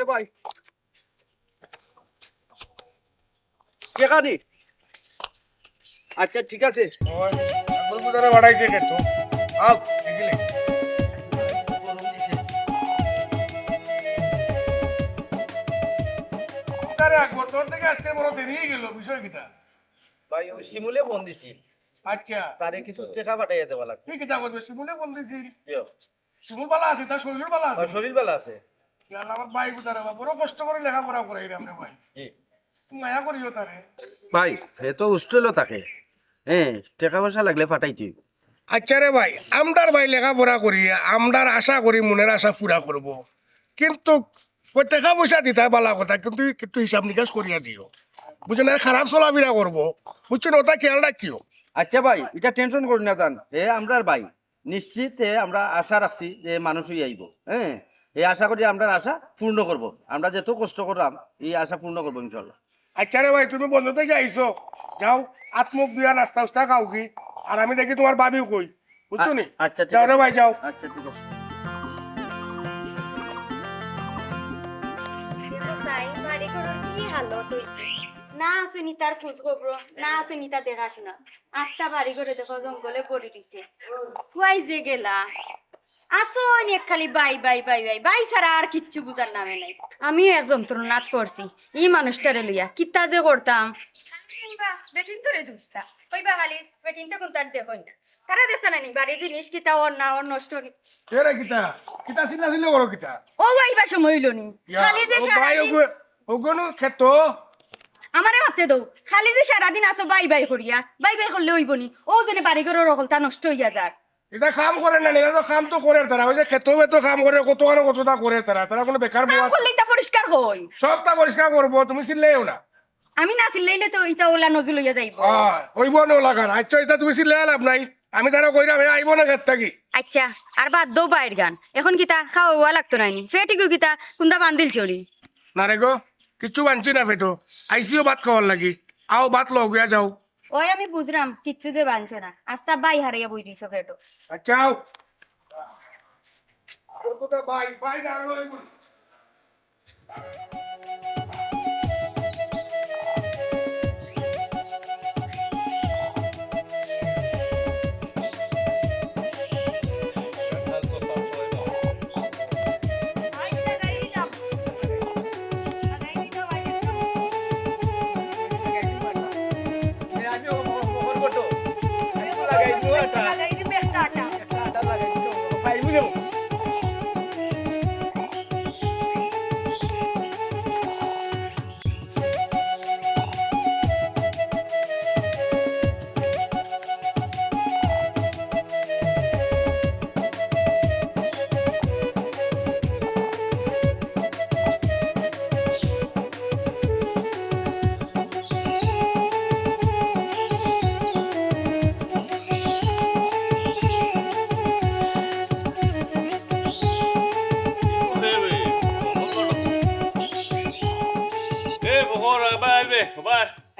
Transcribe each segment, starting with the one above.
ভাই টাকা দি আচ্ছা ঠিক আছে বলবুদারে বাড়াইছে কেতো আও এগিলে তারে এক বছর থেকে আজকে বড় দেরি হয়ে গেল বিষয় কিটা ভাই ওই শিমুলে ফোন দিছি আচ্ছা তারে কিছু টাকা পাঠাইয়া দেওয়া লাগবে তুই কিটা করবে শিমুলে বল দিছি ইয়ো, শিমুল বালা আছে তার শরীর বালা ওর আছে শরীর ভালো আছে ইয়ার আমার ভাই বুদারে বড় কষ্ট করে লেখাপড়া করে রে আমরা ভাই জি মায়া করিও তারে ভাই এ তো হোস্টেলও থাকে হ্যাঁ টাকা পয়সা লাগলে পাঠাই তুই আচ্ছা রে ভাই আমরার ভাই লেখাপড়া করি আমরার আশা করি মনের আশা পুরা করব কিন্তু ওই টাকা পয়সা দিতে হয় বালা কথা কিন্তু একটু হিসাব নিকাশ করিয়া দিও বুঝছেন আর খারাপ চলাফেরা করবো বুঝছেন ওটা খেয়াল রাখিও আচ্ছা ভাই এটা টেনশন করি না জান এ আমরার ভাই নিশ্চিত আমরা আশা রাখছি যে মানুষই আইব হ্যাঁ এই আশা করি আমরা আশা পূর্ণ করব আমরা যত কষ্ট করলাম এই আশা পূর্ণ করবো ইনশাল্লাহ আচ্ছা রে ভাই তুমি বন্ধ থেকে আইসো যাও আত্মুখ দিয়া নাস্তা উস্তা খাও কি আর আমি দেখি তোমার বাবিও কই বুঝছো নি আচ্ছা ঠিক যাও রে আছে। ভাই যাও আচ্ছা ঠিক আছে না সুনিতার খোঁজ খবর না সুনিতা দেখাশোনা আস্তা বাড়ি করে দেখো জঙ্গলে পড়ে দিছে খুয়াই যে গেলা আসো অনেক খালি bye bye bye bye bye ছাড়া আর কিচ্ছু বুঝার নামে নাই আমিও এক যন্ত্রণাত পড়ছি এই মানুষটারে লইয়া কিতা যে করতাম বেটিন তোরে দুষ্টা কইবা খালি বেটিন তো কোন তার দেখই না তারা দেখতে নানি বাড়ি জিনিস কিতা ওর না ওর নষ্ট নি কে রে কিতা কিতা চিন্তা চিন্তা করো কিতা ও বাইবার সময় হইল নি খালি যে ভাই সারাদিন ওগুলো ক্ষেত্র আমারে মাতে দৌ খালি যে সারাদিন আসো বাই বাই করিয়া বাই বাই করলে হইব নি ও জনে বাড়ি ঘরের রকলতা নষ্ট হইয়া যার এটা কাম করে না এটা তো কাম তো করে তারা ওই যে ক্ষেত্র বেতো কাম করে কত আর কতটা করে তারা তারা কোনো বেকার কাম বউ করলেই তা পরিষ্কার হই সবটা পরিষ্কার করবো তুমি চিনলেও না আমি না চিল্লাইলে তো ইটা ওলা নজুল হইয়া যাইব ওইব না লাগান আচ্ছা এটা তুমি চিনলে লাভ নাই আমি তারা কইরাম আইব না ক্ষেত থাকি আচ্ছা আর বাদ দৌ বাইর গান এখন কিতা খাওয়া লাগতো নাইনি ফেটিকু কিতা কুন্দা বান্দিল চড়ি না রে গো কিচ্ছু বানছি না ফেটো আইসিও ভাত খাওয়ার লাগি আও ভাত লও গিয়া যাও ওই আমি বুঝলাম কিচ্ছু যে বানছ না আস্তা বাই হারাইয়া বই দিছ ফেটো আচ্ছা আও কতটা বাই বাই না লইব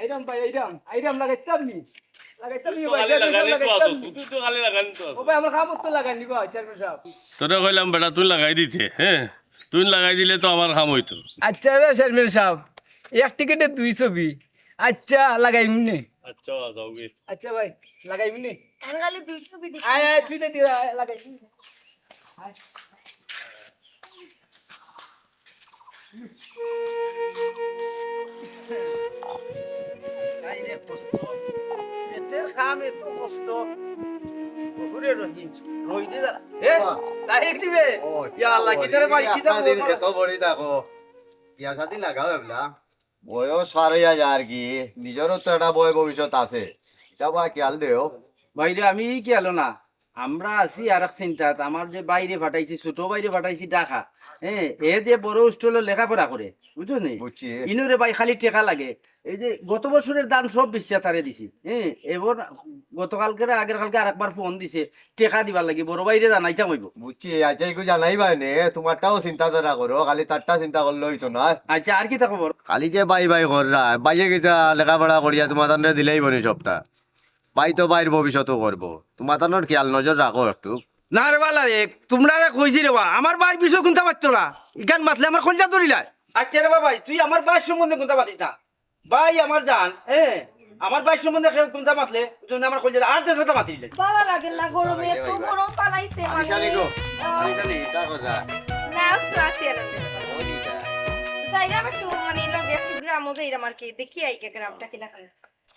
আইরাম ভাই আইরাম লাগাইতাম নি ও ভাই আমার খামত তো লাগাই নিবা চেয়ারম্যান সাহেব তোরা কইলাম বেটা তুই লাগাই দিতে হ্যাঁ তুই লাগাই দিলে তো আমার কাম হইতো আচ্ছা রে চেয়ারম্যান সাহেব এক টিকেটে 2 ছবি আচ্ছা লাগাইম নে আচ্ছা যাওগে আচ্ছা ভাই লাগাইম নে খালি দুই ছবি দিছি আয় আয় তুই দে দিরা লাগাইম এই রে কষ্ট এতের খাম এত কষ্ট ঘুরে রহি রই দে এ লাইক দিবে ইয়া আল্লাহ কি তোরে ভাই কি দাও এত বড়ি দেখো বিয়া শাদি লাগাও এবলা বয়স পার হইয়া যায় আর কি নিজেরও তো একটা বয় ভবিষ্যৎ আছে এটা বা খেয়াল দেও বাইরে আমি কি আলো না আমরা আছি আর এক চিন্তাত আমার যে বাইরে পাঠাইছি ছোট বাইরে পাঠাইছি ঢাকা হ্যাঁ এ যে বড় হোস্টেলে লেখাপড়া করে বুঝছো নি বুঝছি ইনুরে ভাই খালি টেকা লাগে এই যে গত বছরের দান সব বিশ্বাস তারে দিছি হ্যাঁ এবার গতকালকে আগের কালকে আরেকবার ফোন দিছে টেকা দিবার লাগি বড় বাইরে জানাইতাম হইব বুঝছি আচ্ছা এগুলো জানাই নে তোমারটাও চিন্তাধারা করো খালি তারটা চিন্তা করলে হইতো না আচ্ছা আর কি তা খবর খালি যে বাই বাই কররা বাইয়ে গেছা লেখাপড়া করিয়া তোমার তান্ডে দিলেই বনি সবটা বাই তো বাইর ভবিষ্যৎও করবো তোমার তানোর খেয়াল নজর রাখো একটু না রে বালা রে তোমরা রে কইছি রে বা আমার বাইর বিষয় কোনটা পারতো না ইখান মাতলে আমার কলজা ধরিলা আচ্ছা রে ভাই তুই আমার ভাই সম্বন্ধে কোনটা পাতিস না ভাই আমার জান আমার ভাই সম্বন্ধে কোনটা মাতলে তুমি আমার কইলে আর দেশটা মাতিলে ভালো লাগে না গরমে এত গরম পালাইছে আনিশা নিগো এখানে তা কথা না তো আছে যাইরাম একটু মানে লগে একটু গ্রামও যাইরাম আর কি দেখি আই গ্রামটা কি লাগে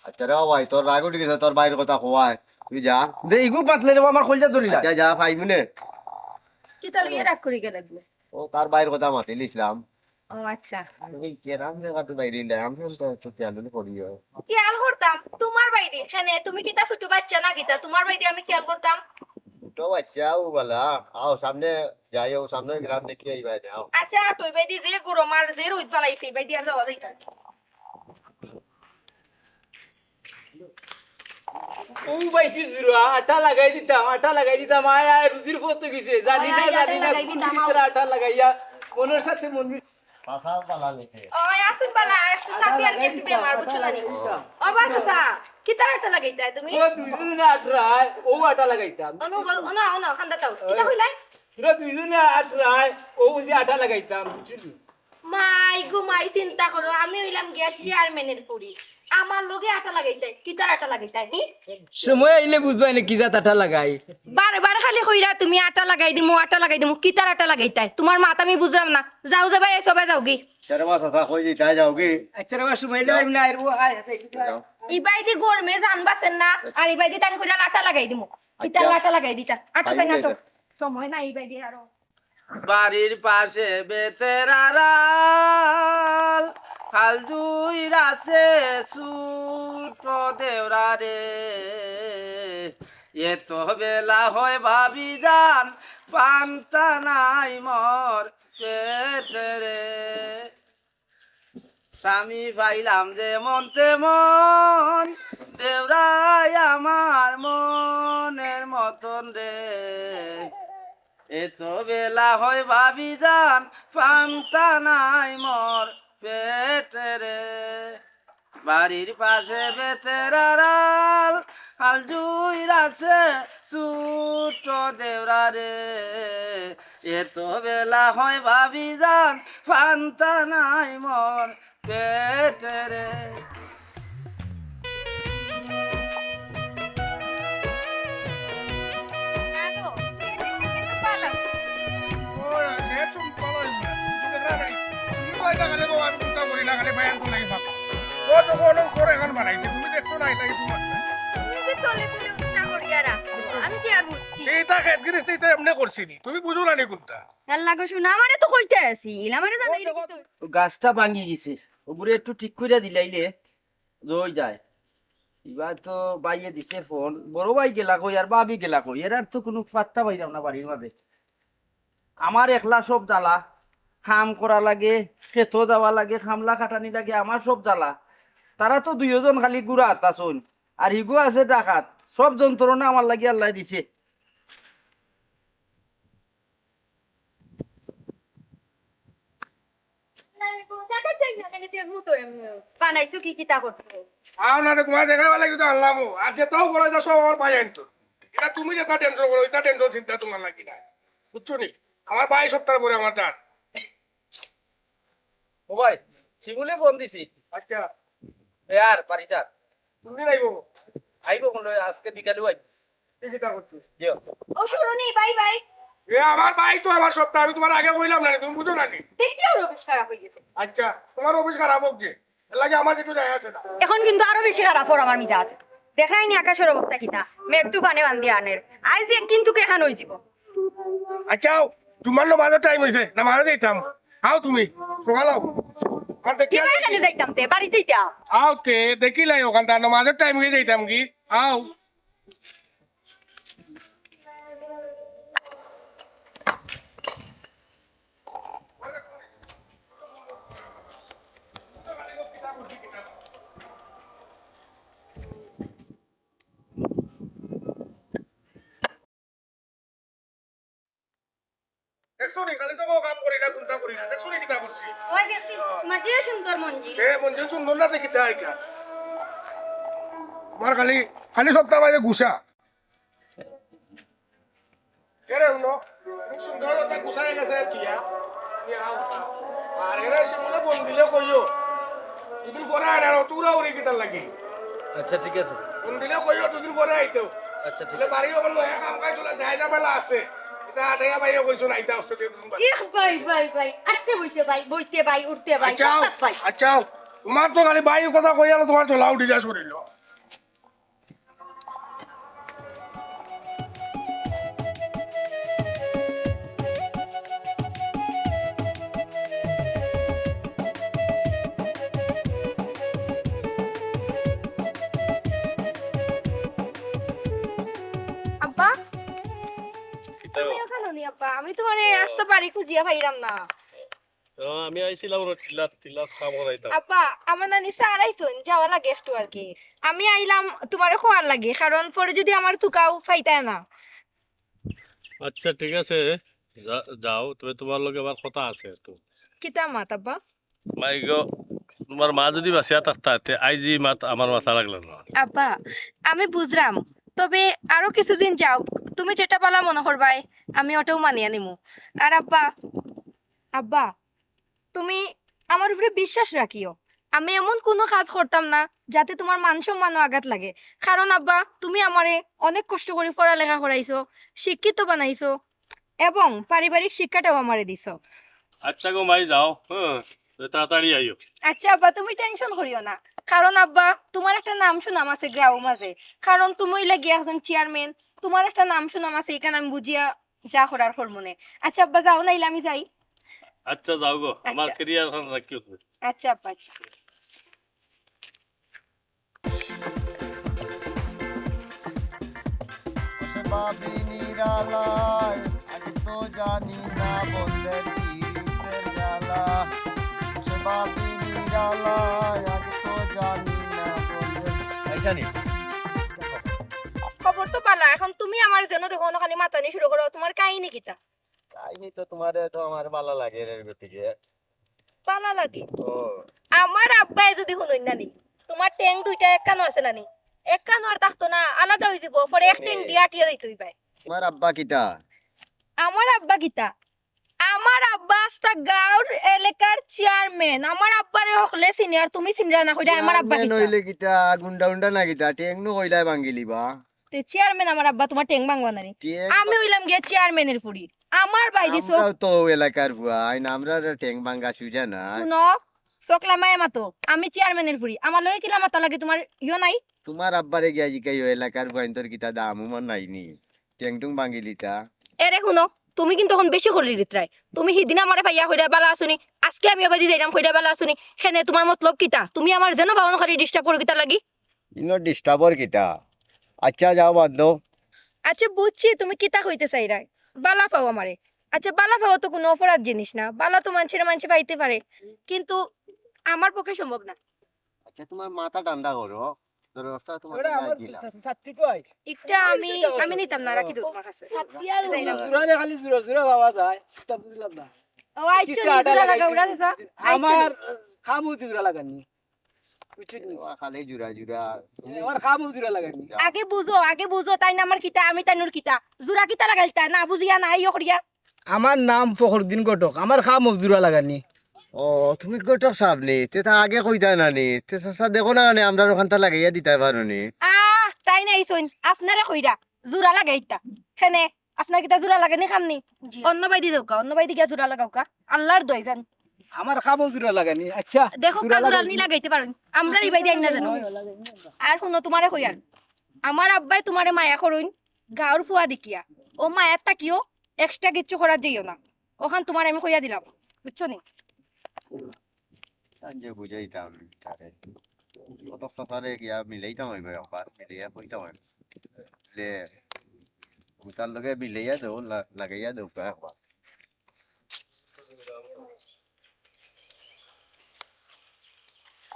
আচ্ছা রে ভাই তোর রাগ উঠে গেছে তোর বাইরের কথা কোয়ায় তুই যা দে ইগু পাতলে রে আমার কইলে ধরিলা আচ্ছা যা 5 মিনিট কি তার বিয়ে রাগ করি গেল ও তার বাইরের কথা মাতিলিছিলাম ও আচ্ছা আমি কেরাম জায়গা তো বাইরে ইলাম আমি তো চালু করিও খেয়াল করতাম তোমার বাইরে এখানে তুমি কি তা ছোট বাচ্চা না গিতা তোমার বাইরে আমি খেয়াল করতাম তো বাচ্চা ও বলা আও সামনে যাইও সামনে গ্রাম দেখি আইবা যাও আচ্ছা তুই বাইরে যে গরম আর যে রোদ পালাইছে বাইরে আর যাওয়া যাইতা ও পাইছি জুরা আটা লাগাই দিতাম আয় আয় রুজির পথ গেছে জানি না কোন আটা লাগাইয়া মনের সাথে মন পাসাও পালা লিখে ওই আসুন বালা একটু সাথে আর একটু বেমার বুঝছো না ওবার কথা কি তার একটা লাগাইতা তুমি ও দুইজনে আটরায় ও আটা লাগাইতাম অনু বল অনু খান্দা তাও কিটা হইলাই তোরা দুইজনে আটরায় ও বুঝি আটা লাগাইতাম বুঝলি মাই গো মাই চিন্তা করো আমি হইলাম গিয়া চেয়ারম্যানের পরি আমার লগে আটা লাগাইতাই কি তার আটা লাগাইতাই নি সময় আইলে বুঝবাই না কি জাত আটা লাগাই বারবার খালি কইরা তুমি আটা লাগাই দিমু কি তার আটা লাগাইতাই তোমার মাত আমি বুঝলাম না যাও যাবা এই সবাই যাও গি চারে মাথা থা কই যাই যাও কি আচ্ছা রে সময় আইলে আমি না আইরবো আয় হাতে ইবাইদি গরমে জান বাসেন না আর ইবাইদি তান কইরা আটা লাগাই দিমু কি তার আটা লাগাই দিতা আটা তাই না তো সময় না ইবাইদি আরো বাড়ির পাশে বেতেরারাল হাল জুই রাছে ছোট দেওরা রে এত বেলা হয় ভাবি যান পান্তা নাই মর পেটে রে স্বামী পাইলাম যে মন তেমন দেওরাই আমার মনের মতন রে এত বেলা হয় ভাবি যান পান্তা নাই মর পেটে রে বাড়ির পাশে বেতেরারাল হাল জুই রাছে ছোট দেওরা রে এত বেলা হয় ভাবি যান পান্তা নাই মর পেটে রে ওই নেচুম পালাই না বুঝে না নাই তুমি কই টাকা লেবো আমি চিন্তা করি না খালি বায়ান তো নাই বাপ ও তো কোন করে এখন বানাইছে তুমি দেখছো না এটা তোমার আমি কি আর বুঝছি এইটা খেত গিরিস্তি তো এমনি করছিনি তুমি বুঝো না নি কোনটা আল্লাহ গো শুনা আমারে তো কইতে আসিল আমারে জানাই দিত গাছটা ভাঙি গেছে ওগুলো একটু ঠিক করে দিলাইলে রই যায় এবার তো বাইয়ে দিছে ফোন বড় ভাই গেলা কই আর বাবি গেলা কই এর আর তো কোনো পাত্তা পাইলাম না বাড়ির মাঝে আমার একলা সব জ্বালা খাম করা লাগে খেতো যাওয়া লাগে খামলা খাটানি লাগে আমার সব জ্বালা তারা তো দুইজন খালি গুড়া আতাছুন আর হিগু আছে ডাকাত সব যন্ত্রণা আমার লাগে আল্লাহ দিছে বানাইছো কি কিতা করছো আও না রে তোমার দেখা লাগি তো আনলাম আর যে তাও করে দাও সব আমার বায়ান তো এটা তুমি যেটা টেনশন করো এটা টেনশন চিন্তা তোমার লাগি না বুঝছো নি আমার 22 সপ্তাহ পরে আমার জান ও ভাই শিমুলে ফোন দিছি আচ্ছা আর বাড়িটার তুমি নাইবো আইবো কোন আজকে বিকালে আইব চিন্তা করছো জিও ও শুনুনি বাই বাই এ আমার ভাই তো আমার সপ্তাহ আমি তোমার আগে কইলাম না তুমি বুঝো না নি দেখতেও রবেশ খারাপ হয়ে গেছে আচ্ছা তোমার অফিস খারাপ হোক যে এর লাগে আমার কিছু যায় আছে না এখন কিন্তু আরো বেশি খারাপ হর আমার মিজাজ দেখাইনি আকাশের অবস্থা কিতা মেঘ তুফানে বান্ধি আনের আজ কিন্তু কেহান হয়ে যাব আচ্ছা তোমার মাঝে টাইম হয়েছে না মাঝে যাইতাম আও তুমি সকালাও আর দেখি কিবার এখানে যাইতাম তে বাড়িতেই তা আও তে দেখিলাই ওখানটা না মাঝে টাইম হয়ে যাইতাম কি আও দেখছো নি খালি তো কাম করি না কোনটা করি না দেখছো নি কিটা করছি ওই দেখছি তোমার যে সুন্দর মঞ্জিল এ মঞ্জুর সুন্দর না দেখি তাই কা আমার খালি খালি সপ্তাহ মাঝে গুসা কেরে উনো সুন্দর ওটা গুসায় গেছে টিয়া আর এরা শিমুলে ফোন দিলে কইও দুদিন পরে আয় না তোরা ওরে কিতার লাগি আচ্ছা ঠিক আছে ফোন দিলে কইও দুদিন পরে আইতো আচ্ছা ঠিক বলে বাড়ি ওখানে নয়া কাম কাজ চলে যায় না বেলা আছে এটা আটাইয়া ভাইয়া কইছো না আইতা আসতে দুদিন বাদে। ইহ ভাই ভাই ভাই আটতে বইতে ভাই উঠতে ভাই আচ্ছা হঠাৎ ভাই আচ্ছা তোমার তো খালি ভাইয়ের কথা কইয়ালো তোমার চলা উঠি যা শরীর আব্বা তুমি ওখানে নি আব্বা আমি তোমার আসতে পারি খুঁজিয়া পাইরাম না আমি আইছিলাম টিলাত কাম করাইতাম আব্বা আমার নানি স্যার আইসুন যাওয়া লাগে একটু আর কি আমি আইলাম তোমার খোয়ার লাগে কারণ পরে যদি আমার থুকাও ফাইতায় না আচ্ছা ঠিক আছে যাও তবে তোমার লগে আমার কথা আছে একটু কিতা মাত আব্বা মাই গো তোমার মা যদি বাঁচিয়া থাকতা আইজি মাত আমার মাথা লাগলো না আব্বা আমি বুঝলাম তবে আরো কিছুদিন যাও তুমি যেটা বলা মনে করবাই আমি ওটাও মানিয়ে নিমু আর আব্বা আব্বা তুমি আমার উপরে বিশ্বাস রাখিও আমি এমন কোনো কাজ করতাম না যাতে তোমার মান সম্মানও আঘাত লাগে কারণ আব্বা তুমি আমারে অনেক কষ্ট করে পড়ালেখা করাইছো শিক্ষিত বানাইছো এবং পারিবারিক শিক্ষাটাও আমারে দিছো আচ্ছা গো মাই যাও হ্যাঁ তাড়াতাড়ি আইও আচ্ছা আব্বা তুমি টেনশন করিও না কারণ আব্বা তোমার একটা নাম শুনাম আছে গ্রামের মাঝে কারণ তুমি গিয়া একজন চেয়ারম্যান তোমার একটা নাম শুনাম আছে এখানে আমি বুঝিয়া যা করার হরমোনে আচ্ছা আব্বা যাও নাইলে আমি যাই আচ্ছা যাও গো আমার আচ্ছা। ক্যারিয়ার রাখিও তুমি আচ্ছা আব্বা আচ্ছা বাবি নিরালায় আজ তো জানি না বন্ধের কিসের জ্বালা বাবি নিরালায় আজ তো জানি না বন্ধের জানি খবর তো পালা এখন তুমি আমার যেন দেখো ওখানে মাতানি শুরু করো তোমার কাহিনী কিতা কাহিনী তো তোমার তো আমার ভালো লাগে এর গতিকে পালা লাগে ও আমার আব্বাই যদি শুনুন নানি তোমার ট্যাং দুইটা এক কানো আছে নানি এক কানো আর থাকতো না আলাদা হয়ে যাব পরে এক ট্যাং দিয়ে আটিয়ে দিতেই পাই তোমার আব্বা কিতা আমার আব্বা কিতা আমার আব্বা আস্তা গাঁওর এলাকার চেয়ারম্যান আমার আব্বারে হকলে সিনিয়র তুমি সিনিয়র না কইরা আমার আব্বা কিতা নইলে কিতা গুন্ডা উন্ডা না কিতা টেং নো কইলাই ভাঙ্গিলিবা তে চেয়ারম্যান আমার আব্বা তোমার ট্যাং ভাঙবা নানি টেং আমি হইলাম গিয়ে চেয়ারম্যানের পুরি আমার ভাই দিছো আমরাও তো এলাকার বুয়া আইন আমরা টেং ভাঙ্গা সুজা না শুনো সকলা মায়ে মাতো আমি চেয়ারম্যানের পুরি আমার লয়ে কিলা মাতা লাগে তোমার ইয়ো নাই তোমার আব্বারে গিয়া জিকাই এলাকার বুয়াইন্তর কিতা দাম মন নাইনি টেং টুং ভাঙ্গিলিতা এরে শুনো তুমি কিন্তু এখন বেশি করলি রিত্রাই তুমি সিদিন আমারে ভাইয়া কইরা বালা আসুনি আজকে আমি আবার যাইরাম কইরা বালা আসুনি সেনে তোমার মতলব কিতা তুমি আমার যেন ভাবনা করে ডিস্টার্ব করে কিতা লাগি ইনো ডিস্টার্বর কিতা আচ্ছা যাও বাদ দাও আচ্ছা বুঝছি তুমি কিতা কইতে চাইরাই বালা পাও আমারে আচ্ছা বালা পাও তো কোনো অপরাধ জিনিস না বালা তো মানুষে পাইতে পারে কিন্তু আমার পক্ষে সম্ভব না আচ্ছা তোমার মাথা ঠান্ডা করো দরজা তোমার ওরা আমার দিলা ছাত্রী কই একটা আমি নিতাম না রাখি দাও তোমার কাছে যাইরাম। জোরালে খালি জোরা জোরা বাবা যায় এটা বুঝলাম না ও আইছো কিসকা আটা নিদুলা লাগা লাগাইছে? উড়া দিছা আমার খামু জোরা লাগানি বুঝছিস নি? খালি জুরা জুরা আমার খামু জোরা লাগানি আগে বুঝো তাই না আমার কিতা আমি তাইনুর কিতা জুরা কিতা লাগাইতা না বুঝিয়া না ইয়ো করিয়া আমার নাম ফখরুদ্দিন ঘটক আমার খামু জোরা লাগানি ও তুমি গোটক সাবনি তে তা আগে কইতা নানি তে সাসা দেখো না মানে আমরা ওখানটা লাগাইয়া দিতে পারোনি তাই নাই শুন আপনারা কইরা জোড়া লাগাইতা খেনে আপনার কিতা জোড়া লাগানি খামনি অন্য বাই দি যাও কা অন্য বাই দি গিয়া জোড়া লাগাও কা আল্লাহর দয় জান আমার খামু জোরা লাগানি আচ্ছা দেখো কা জোড়া নি লাগাইতে পারেন আমরা রি বাই দি না জানো আর শুনো তোমারে কইয়ার আমার আব্বাই তোমারে মায়া করুন গাঁর ফুয়া দেখিয়া ও মায়ার তাকিও এক্সট্রা কিচ্ছু করার যাইও না ওখান তোমার আমি কইয়া দিলাম বুঝছো নি যে বুঝাইতাম তারে কত সাফারে গিয়া মিলাইতাম হইবে একবার মিলাইয়া কইতাম লে উতার লগে মিলাইয়া দেও লাগাইয়া দেও একবার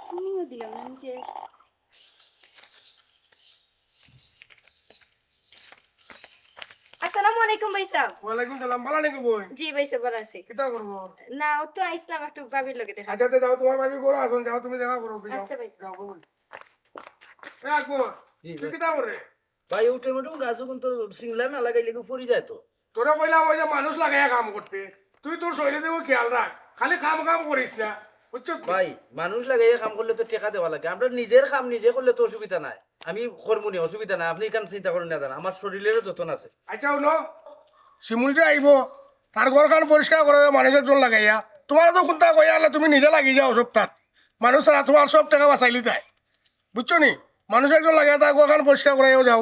আমিও দিলাম আমি যে আসসালামু আলাইকুম ভাই সাহেব ওয়ালাইকুম সালাম ভালো নাকি বই জি ভাই সাহেব ভালো আছি কিতা করবো না ও তো আইসলাম একটু ভাবির লগে দেখা আচ্ছা তে যাও তোমার বাড়ি করো আসুন যাও তুমি দেখা করো যাও আচ্ছা ভাই যাও বল এ আকবর তুই কিতা করে ভাই উঠে মোটে গাছ কিন্তু সিংলা না লাগাইলে কেউ পরি যায় তো তোরা কইলাম ওই যে মানুষ লাগাইয়া কাম করতে তুই তোর শরীরে দেখো খেয়াল রাখ খালি কাম কাম করিস না বুঝছো ভাই মানুষ লাগাইয়া কাম করলে তো টাকা দেওয়া লাগে আমরা নিজের কাম নিজে করলে তো অসুবিধা নাই আমি কর্মনি অসুবিধা নাই আপনি এখানে চিন্তা করেন না আমার শরীরেরও যতন আছে আচ্ছা শুনো শিমুলটা আইব তার ঘর খান পরিষ্কার করে মানুষের জন্য লাগাইয়া তোমার তো কোনটা কইয়া আলে তুমি নিজে লাগি যাও সপ্তাহ মানুষ ছাড়া তোমার সব টাকা বাঁচাইলি তাই বুঝছো নি মানুষ একজন লাগাইয়া তার ঘর খান পরিষ্কার করাইও যাও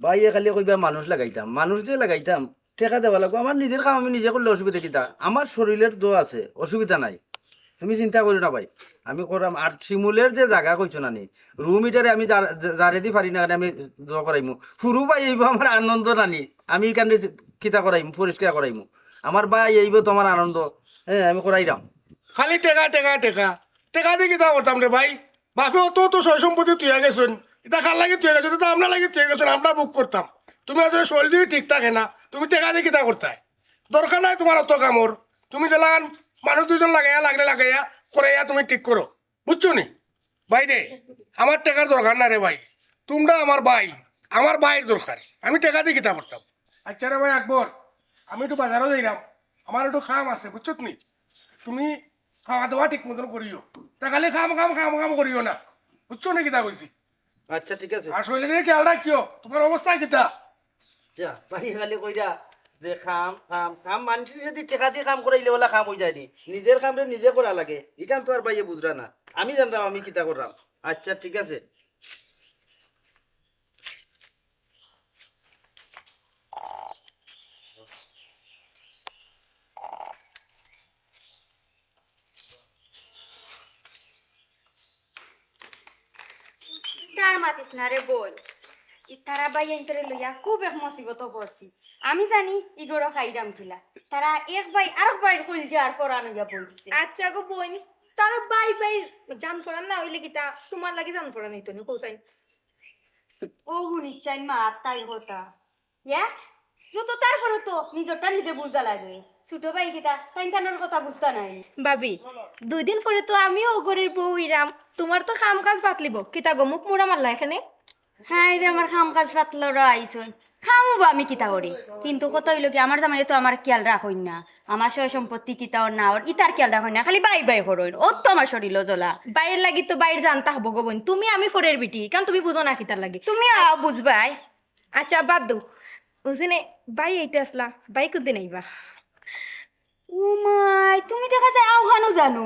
ভাই এ খালি কইবা মানুষ লাগাইতাম মানুষ যে লাগাইতাম টাকা দেওয়া লাগবে আমার নিজের কাম আমি নিজে করলে অসুবিধা কিতা আমার শরীরের দো আছে অসুবিধা নাই তুমি চিন্তা করি না ভাই আমি করাম আর শিমুলের যে জায়গা কইছো না নি রুম হিটারে আমি যারে দি পারি না কারণে আমি দোয়া করাইমু ফুরু ভাই এইব আমার আনন্দ নানি আমি এখানে কিতা করাইমু পরিষ্কার করাইমু আমার ভাই এইব তোমার আনন্দ হ্যাঁ আমি করাই দাম খালি টেকা টেকা টেকা টেকা দিয়ে কিতা করতাম রে ভাই বাপে অত তো সয় সম্পত্তি তুই গেছেন এটা কার লাগে তুই গেছো তো আমরা লাগে তুই গেছেন আমরা বুক করতাম তুমি আসলে শরীর যদি ঠিক থাকে না তুমি টেকা দিয়ে কিতা করতাই দরকার নাই তোমার অত কামর তুমি যেলান মানুষ দুজন লাগাইয়া লাগলে লাগাইয়া করাইয়া তুমি ঠিক করো বুঝছো নি ভাই রে আমার টেকার দরকার না রে ভাই তোমরা আমার ভাইয়ের দরকার আমি টেকা দিয়ে কিতা করতাম আচ্ছা রে ভাই আকবর আমি একটু বাজারও যাইলাম আমার একটু খাম আছে বুঝছো নি তুমি খাওয়া দাওয়া ঠিক মতন করিও তা খালি খাম করিও না বুঝছো নি কিতা কইছি আচ্ছা ঠিক আছে আর শরীরে দিয়ে খেয়াল রাখিও তোমার অবস্থা কিতা আচ্ছা ভাই খালি কইরা যে খাম খাম খাম মানুষের সাথে টাকা দিয়ে কাম করাইলে বলা কাম হয়ে যায়নি নিজের কামটা নিজে করা লাগে এখান তো আর ভাইয়ে বুঝরা না আমি জানতাম আমি কিতা করলাম আচ্ছা ঠিক আছে তার মাতিস না রে বোন তারা বাই এন্তরে লইয়া খুব এক মুসিবত পড়ছি আমি জানি ইগোর খাইরাম খিলা তারা এক বাই আরেক বাই খুল যার পরান হইয়া পড়ছে আচ্ছা গো বোন তারা বাই বাই জান ফরান না হইলে কিতা তোমার লাগি জান ফরান হইতো নি কোসাই ও হুনি চাই মা তাই কথা ইয়া যত তারপরে তো নিজরটা নিজে বুঝা লাগে ছোট ভাই কিতা তাই তানোর কথা বুঝতা নাই ভাবি 2 দিন পরে তো আমিও ঘরের বউ হইরাম তোমার তো কাম কাজ পাতলিব কিতা গো মুখ মুড়া মারলা এখানে হাই রে আমার খাম কাজ পাতলরা আইছন খামু বা আমি কিতা করি কিন্তু কত হইল কি আমার জামাই তো আমার খেয়াল রাখইন না আমার সয় সম্পত্তি কিতা ওর না ওর ইতার খেয়াল রাখইন না খালি বাই বাই করইন ও তো আমার শরীর জ্বলা বাইরের লাগি তো বাইরে জানতা হবো গো বোন তুমি আমি ফরের বিটি কারণ তুমি বুঝো না কিতার লাগি তুমি বুঝবাই আচ্ছা বাদ দো বুঝিনে বাই আইতে আসলা বাই কোনদিন আইবা ও মাই তুমি দেখা যায় আওহানো জানো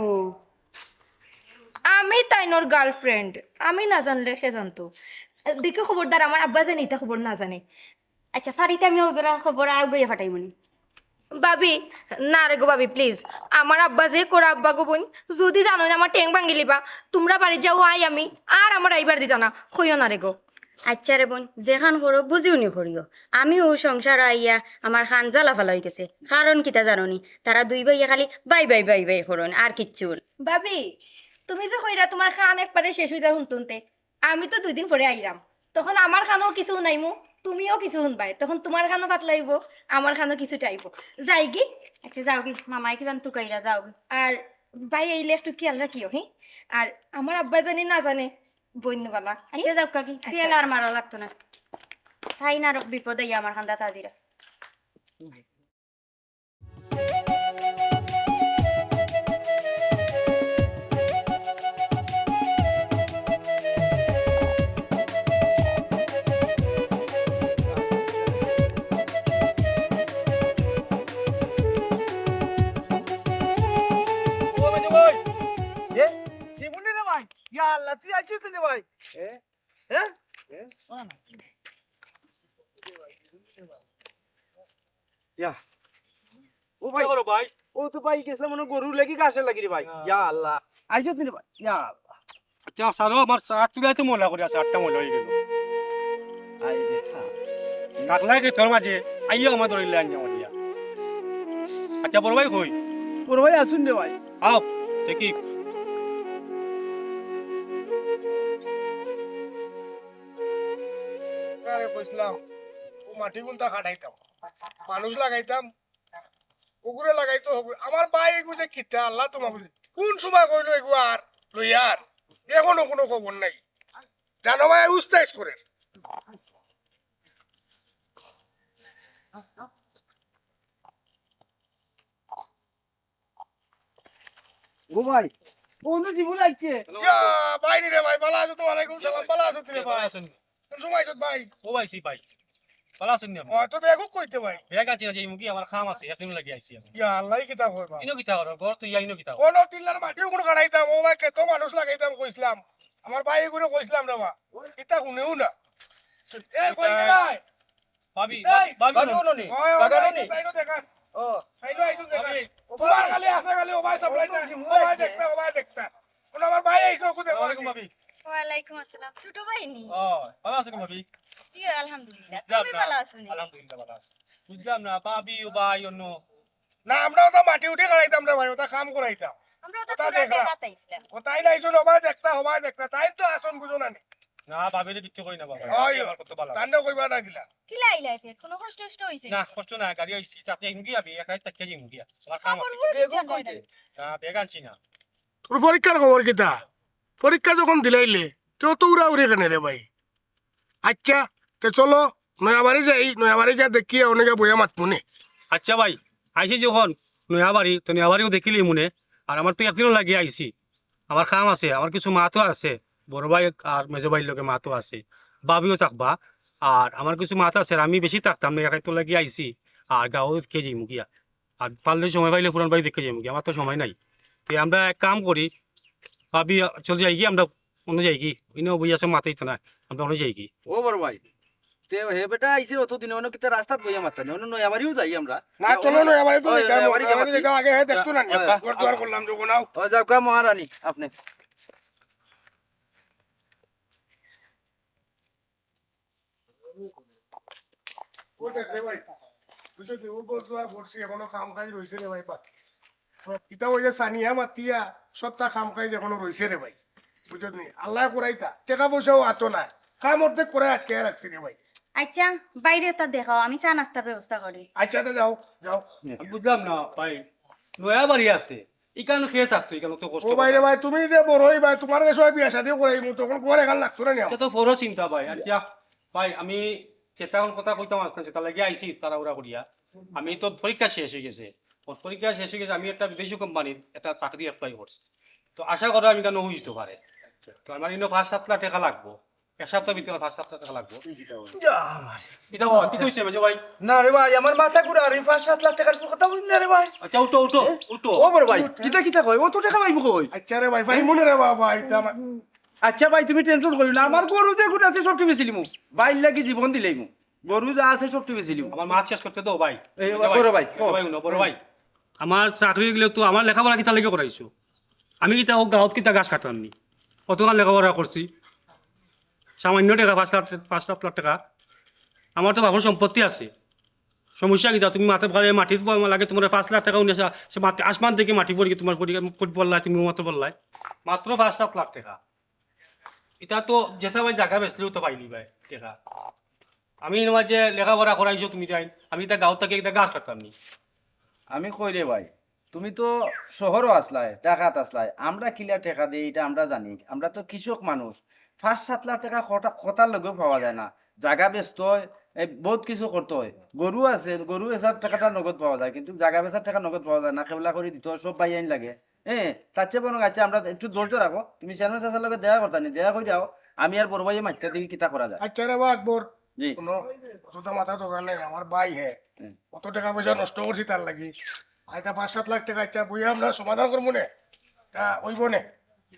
আমি তাইনোর গার্লফ্রেন্ড আমি না জানলে সে জানতো দেখে খবরদার আমার আব্বা জানি তা খবর না জানে আচ্ছা ফারিতে আমি ওজরা খবর আগে ফাটাই মনি ভাবি না রে গো ভাবি প্লিজ আমার আব্বা যে করা আব্বা গো বোন যদি জানো যে আমার টেং ভাঙ্গি লিবা তোমরা বাড়ি যাও আই আমি আর আমার আইবার দিতা না কইও না রে গো আচ্ছা রে বোন যেখান করো বুঝিও নি করিও আমি ও সংসার আইয়া আমার খান জ্বালা ফালা হয়ে গেছে কারণ কিতা জানো নি তারা দুই ভাইয়া খালি বাই বাই বাই বাই করুন আর কিচ্ছু ভাবি তুমি যে কইরা তোমার খান একবারে শেষ হইতা শুনতুনতে আমি তো 2 দিন পরে আইরাম তখন আমার খানও কিছু নাইমু তুমিও কিছু শুনবাই তখন তোমার খানও পাতলাইব আমার খানও কিছু টাইব যাই কি আচ্ছা যাও কি মামাই কিবান তুকাইরা যাও কি আর ভাই আইলে একটু খেয়াল রাখিও হি আর আমার আব্বা জানি না জানে বইনবালা আচ্ছা যাও কাকি তেল আর মারা লাগতো না তাই না বিপদ আইয়া আমার খান্দা তাদিরা ও ভাই ভাই ও তো ভাই গেছে মনে গরু লাগি গাছে লাগি রে ভাই ইয়া আল্লাহ আইছো তুমি ভাই ইয়া আল্লাহ আচ্ছা সারো আমার চারটি গাইতে ময়লা করে আছে 8টা ময়লা হয়ে গেল আই রে কাকলাই কে তোর মাঝে আইয়া আমার ধরিলে আনজা মারিয়া আচ্ছা বড় ভাই কই তোর ভাই আসুন রে ভাই আও দেখি আরে কইছিলাম ও মাটি গুনতা কাটাইতাম মানুষ লাগাইতাম কুকুরে লাগাইতো আমার ভাই এগুলো কিতা আল্লাহ তোমার বুঝি কোন সময় কইলো এগুলো আর লইয়ার এখনো কোনো খবর নাই জানো ভাই উস্তাইজ করে ও ভাই কোন জীবন লাগছে ইয়া ভাই রে ভাই ভালো আছো তো ওয়ালাইকুম সালাম ভালো আছো রে ভাই আছেন কোন সময় আছো ভাই ও ভাইছি ভাই ভালো আছেন নি আপনি ও তো বেগু কইতে ভাই বেগ আছি না যে মুখি আমার খাম আছে একদিন লাগি আইছি আমি ইয়া আল্লাহ কিতা কইবা ইনো কিতা করো ঘর তো ইনো কিতা কোন টিল্লার মাটিও কোন কাটাইতাম ও ভাই কত মানুষ লাগাইতাম কইছিলাম আমার ভাই এগুলো কইছিলাম রে বা কিতা শুনেও না এ কই ভাই ভাবি এই, ভাবি ভাবি ভাবি নি ওই বাগানো বাগানো নি তাইনো দেখান ও তাইনো আইছো দেখান তোমার খালি আছে খালি ও ভাই সাপ্লাইতা ও ভাই দেখতা ও ভাই দেখতা কোন আমার ভাই আইছো কো দেখো ওয়ালাইকুম ভাবি ওয়ালাইকুম আসসালাম ছোট ভাই নি ও ভালো আছেন ভাবি জি আলহামদুলিল্লাহ বুঝলাম তুমি না। ভালো আছো নি আলহামদুলিল্লাহ ভালো আছি বুঝলাম না ভাবি ও ভাই অন্য না আমরাও তো মাটি উঠে কাটাইতাম রে ভাই ওটা কাম করাইতাম আমরা তো ওটা তোরা দেখলাম। দেখাতাইছিলাম ও তাই না আইছো ও ভাই দেখতা ও ভাই দেখতা তাই তো আসন বুঝো না নি না ভাবিরে কিচ্ছু কই না বাবা ওই আমার কত ভালো তান্ডা কইবা না গিলা কি লাইলা ফের কোনো কষ্ট টষ্ট হইছে না কষ্ট না গাড়ি আইছি চাপে মুগি আবি একাই তাকে যাই মুগি আমার খাম আছে না বেগ আনছি না তোর পরীক্ষার খবর কিতা পরীক্ষা যখন দিলাইলে তো তো উড়া উড়ে কেন রে ভাই আচ্ছা তে চলো নয়াবাড়ি যাই নয়াবাড়ি গিয়ে দেখি অনেকে বইয়া মাতমুনে আচ্ছা ভাই আইছি যখন নয়াবাড়ি তো নয়াবাড়িও দেখিলি মনে আর আমার তো একদিনও লাগি আইছি আমার খাম আছে আমার কিছু মাতো আছে বড় ভাই আর মেজো ভাইয়ের লোকে মাতো আছে বাবিও থাকবা আর আমার কিছু মাতো আছে আর আমি বেশি থাকতাম না একাই তো লাগি আইছি আর গাঁও দেখে যাই মুখিয়া আর পারলে সময় পাইলে পুরান বাড়ি দেখে যাই মুখি আমার তো সময় নাই তো আমরা এক কাম করি ভাবি চলে যাই কি আমরা অন্য যাই কি ইনো বই আছে মাথাই তো না আমরা অন্য যাই কি ও বড় ভাই তে হে বেটা আইছে অত দিন অন্য কিতা রাস্তাত বইয়া মাত্রা অন্য নয়াবাড়িও যাই আমরা না চলো নয়াবাড়ি তো ওই দেখতাম নয়াবাড়ি নয়াবাড়ি যাবা কি? দেখা আগে হে দেখতো না হ্যাঁ। গুরদ্বার করলাম যখন আও ও যাও কা মহারানী আপনি ও দেখ রে ভাই বুঝছো কি ও গুরদ্বার করছি এখনো কাম কাজ রইছে রে ভাই বাকি এটা ওই যে সানিয়া মাতিয়া সত্তা কাম কাজ এখনো রইছে রে ভাই বুঝছো নি আল্লাহ করাইতা টাকা পয়সাও আতো না কাম অর্ধেক করে আটকে রাখছি রে ভাই আচ্ছা বাইরে তা দেখাও আমি চা নাস্তার ব্যবস্থা করি আচ্ছা তো যাও যাও বুঝলাম না ভাই নয়াবাড়ি আছে ইকানো খেয়ে থাকতো ইকানো তো কষ্ট ও ভাই রে ভাই তুমি যে বড় হই ভাই তোমার কাছে সবাই বিয়া শাদি করাই মু তখন ঘরে এখান লাগতো না নি আমার। এটা তো বড় চিন্তা ভাই আচ্ছা ভাই আমি চেতা কথা কইতাম আসতাম চেতা লাগি আইছি তারা ওরা করিয়া আমি তো পরীক্ষা শেষ হয়ে গেছে ওর পরীক্ষা শেষ হয়ে গেছে আমি একটা বিদেশি কোম্পানির একটা চাকরি অ্যাপ্লাই করছি তো আশা করা আমি কেন হইতে পারে তো আমার ইনো 5-7 লাখ টাকা লাগবো এক সপ্তাহ ভিতরে 5-7 লাখ টাকা লাগবো কিতা বাবা কি কইছে মেজো ভাই না রে ভাই আমার মাথা ঘুরে আর 5-7 লাখ টাকার কথা বলি না রে ভাই আচ্ছা উঠো উঠো উঠো ও বড় ভাই কিতা কিতা কই ও তো টাকা পাইবো কই আচ্ছা রে ভাই ভাই মনে রে বাবা এটা আমার আচ্ছা ভাই তুমি টেনশন করিও না আমার গরু যে গুণ আছে সবটি বেচিলিমু বাইর লাগি জীবন দিলেইমু গরু যা আছে সবটি বেচিলিমু আমার মাছ শেষ করতে দাও ভাই এই মেজো বড় ভাই, মেজো ভাই উনো বড় ভাই আমার চাকরি গেলে তো আমার লেখাপড়া কিতা লেগে করাইছো আমি কিতা ও গাঁৱত কিতা গাছ কাটাননি কতক্ষণ লেখাপড়া করছি সামান্য টাকা 5 লাখ টাকা আমার তো বাবুর সম্পত্তি আছে সমস্যা কিতা তুমি মাথা ঘরে মাটির লাগে তোমার 5 লাখ টাকা উনিছে সে মাটি আসমান থেকে মাটি পড়ি তোমার ফুট বললাই তুমি মাত্র বললাই মাত্র 5-7 লাখ টাকা এটা তো যেসা ভাই জায়গা বেচলেও তো পাইলি ভাই টাকা আমি তোমার যে লেখাপড়া করাইছো তুমি যাই আমি তা গাঁও থেকে একটা গাছ কাটতাম নি আমি কই রে ভাই তুমি তো শহরও আসলাই টাকাত আসলাই আমরা কিলা টাকা দিই এটা আমরা জানি আমরা তো কৃষক মানুষ 5-7 লাখ টাকা কথার লগেও পাওয়া যায় না জায়গা বেচতে হয় এই বহুত কিছু করতে হয় গরু আছে গরু বেচার টাকাটা নগদ পাওয়া যায় কিন্তু জায়গা বেচার টাকা নগদ পাওয়া যায় না কেবলা করে দিতে হয় সব বাই আইন লাগে তার চেয়ে বরং আচ্ছা আমরা একটু ধৈর্য রাখো তুমি চ্যানেল চাষের লগে দেখা করতা নি দেখা করে যাও আমি আর বড় ভাইয়ে মাইতে দেখি কিতা করা যায় আচ্ছা রে বা আকবর জি কোনো অতটা মাথা দোকান নেই আমার ভাই হে কত টাকা পয়সা নষ্ট করছি তার লাগি আইতা 5-7 লাখ টাকা আচ্ছা বইয়া আমরা সমাধান করবো নে তা ওইব নে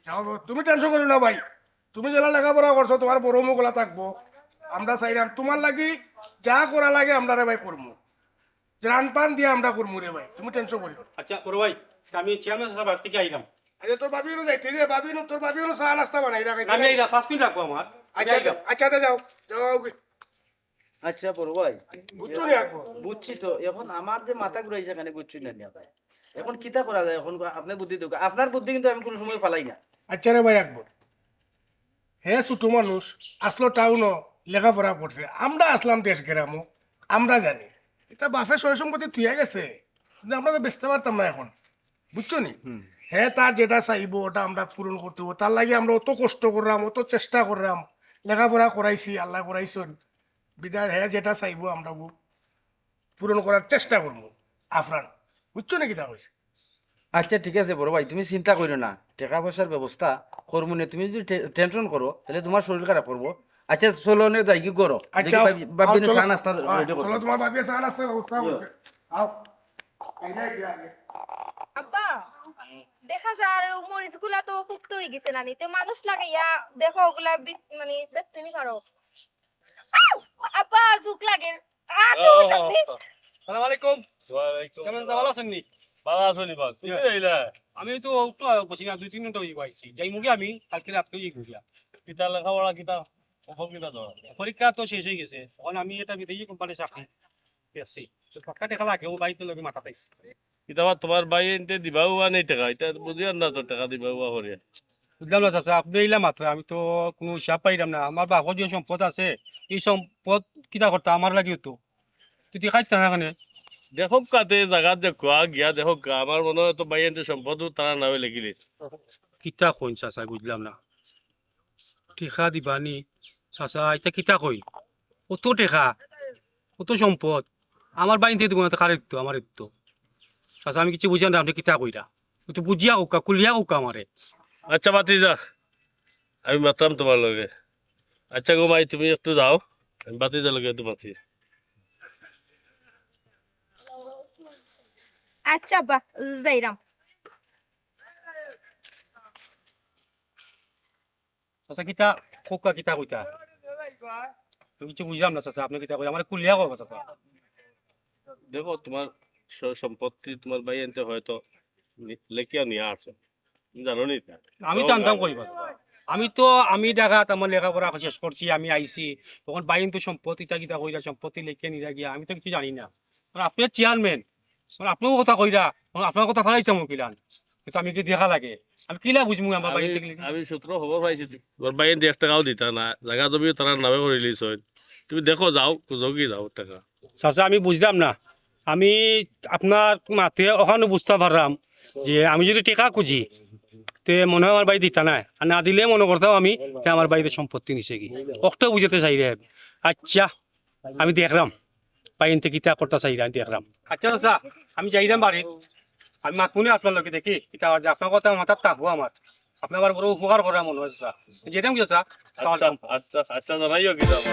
যাও তুমি টেনশন করো না ভাই তুমি যেটা লেখাপড়া করছো তোমার বড় মুখলা থাকবো আমরা চাইলাম তোমার লাগি যা করা লাগে আমরা রে ভাই করবো রান পান দিয়ে আমরা করবো রে ভাই তুমি টেনশন করিও না। আচ্ছা বড় ভাই আমি চেয়ারম্যান সাহেব বাড়ি থেকে আইলাম আচ্ছা তোর বাবিও যাইতে যে বাবিও তোর বাবিও চা নাস্তা বানাই রাখাই আমি এইটা 5 মিনিট রাখবো আমার আচ্ছা যাও আচ্ছা তে যাও যাও আচ্ছা বড় ভাই বুঝছো নি আকবর বুঝছি তো এখন আমার যে মাথা ঘুরাইছে এখানে বুঝছি না নিয়া ভাই এখন কিতা করা যায় এখন আপনি বুদ্ধি দেব আপনার বুদ্ধি কিন্তু আমি কোনো সময় ফালাই না আচ্ছা রে ভাই আকবর হে ছোট মানুষ আসলো টাউনও লেখাপড়া করছে আমরা আসলাম দেশ গ্রামও আমরা জানি এটা বাফে সয় সম্পত্তি থুয়া গেছে কিন্তু আমরা তো বেচতে পারতাম না এখন বুঝছো নি হ্যাঁ তার যেটা চাইবো ওটা আমরা পূরণ করতে হবো তার লাগে আমরা অত কষ্ট করলাম অত চেষ্টা করলাম লেখাপড়া করাইছি আল্লাহ করাইছেন বিদায় হ্যাঁ যেটা চাইবো আমরা পূরণ করার চেষ্টা করবো আফরান বুঝছো নাকি তা হয়েছে আচ্ছা ঠিক আছে বড় ভাই, তুমি চিন্তা করো না, টাকা পয়সার ব্যবস্থা করবো না। তুমি যদি টেনশন করো তাহলে তোমার শরীর খারাপ করবো। আচ্ছা চলো নে যাই কি করো, আচ্ছা ভাবি চলো। চা নাস্তা রেডি করো। চলো তোমার ভাবি চা নাস্তা ব্যবস্থা করছে আও আব্বা দেখা যায় মরিচ গুলা তো পুক্ত হয়ে গেছে নানি, তো মানুষ লাগাইয়া দেখো ওগুলা মানে বেচতে পারো। আব্বা ঝুঁক লাগে। তো শান্তি। সালাম আলাইকুম। ওয়ালাইকুম কেমন আছো, ভালো আছেন নি? ভালো আছো নি বাল তুমি এইলা আমি তো বসি না, 2-3 ঘন্টা হয়ে আইছি। যাই মুগে আমি কালকে রাত করে ঘুরিয়া। কিতা লেখাপড়া কিতা অসম কিতা ধরা পরীক্ষা তো শেষ হয়ে গেছে, এখন আমি এটা বিদেশি কোম্পানি চাকরি পেয়েছি। তো টাকা টাকা লাগে, ও বাড়িতে লগে মাথা পাইছি। কিতাবা তোমার ভাই এনতে দিবা হুয়া নেই টাকা এটা বুঝিয়ান না তো টাকা দিবা হুয়া করিয়া বুঝলাম না চাচা, আপনি এইলা মাত্র, আমি তো কোনো হিসাব পাইলাম না। আমার বাপর যে সম্পদ আছে, এই সম্পদ কিতা করতে আমার লাগিও তো তুই দেখাইতে না এখানে। দেখো কাতে জায়গা দেখো গিয়া দেখো আমার মনে হয় তো ভাই এনতে সম্পদ তারা নামে লেখিলি কিতা কইন চাচা, বুঝলাম না। টেকা দিবানি চাচা, এটা কিতা কইন? অত টেকা, অত সম্পদ আমার বাড়িতে দিব না, কারে দিত? আমার দিত। চাচা আমি কিছু বুঝলাম না, আপনি কিতা কইরা? একটু বুঝিয়া হোকা, কুলিয়া হোকা আমারে। আচ্ছা বাতি যা আমি মাত্রাম তোমার লগে। আচ্ছা গো ভাই তুমি একটু যাও, আমি বাতি যা লগে একটু বাতি। আচ্ছা আব্বা যাইরাম। চাচা কিতা কোকা, কিতা কইতা? আমি কিছু বুঝলাম না চাচা, আপনি কিতা কই? আমার কুলিয়া হোক চাচা। দেখো তোমার সম্পত্তি তোমার ভাই এনতে হয়তো লেখিয়া নিয়ে আসছে জানো নি তা? আমি তো আনতাম কইবা। আমি ডাকাত, আমার লেখাপড়া শেষ করছি, আমি আইছি, তখন বাইন তো সম্পত্তি কিতা কইরা, সম্পত্তি লেখে নিরা গিয়া, আমি তো কিছু জানি না। আপনি চেয়ারম্যান, আপনার কথা কইরা, আপনার কথা ফেলাইতাম কিলান, কিন্তু আমি কি দেখা লাগে, আমি কিলা বুঝবো আমার বাড়ি থেকে? আমি সূত্র খবর পাইছি তোর ভাই এনতে 1 টাকাও দিতা না, জায়গা জমিও তারা নামে করে লিছ। তুমি দেখো যাও খুঁজো যাও টাকা। চাচা আমি বুঝলাম না, আমি আপনার মাতে ওখানে বুঝতে পারলাম যে আমি যদি টেকা খুঁজি তে মনে হয় আমার বাড়ি দিতা না, আর না দিলে মনে করতাম আমি তে আমার বাড়িতে সম্পত্তি নিছে কি, ওটাও বুঝাতে চাই রে। আচ্ছা আমি দেখলাম বাইনতে কিতা করতে চাই, আমি দেখলাম। আচ্ছা চাচা আমি যাইলাম বাড়ি, আমি মাতমুনি আপনার লোকে দেখি কিতা আপনার কথা মাথার থাকবো আমার, আপনি আমার বড় উপকার করা মনে হয় চাচা, যেতাম কি চাচা? আচ্ছা আচ্ছা আচ্ছা জানাইও কি যাবো।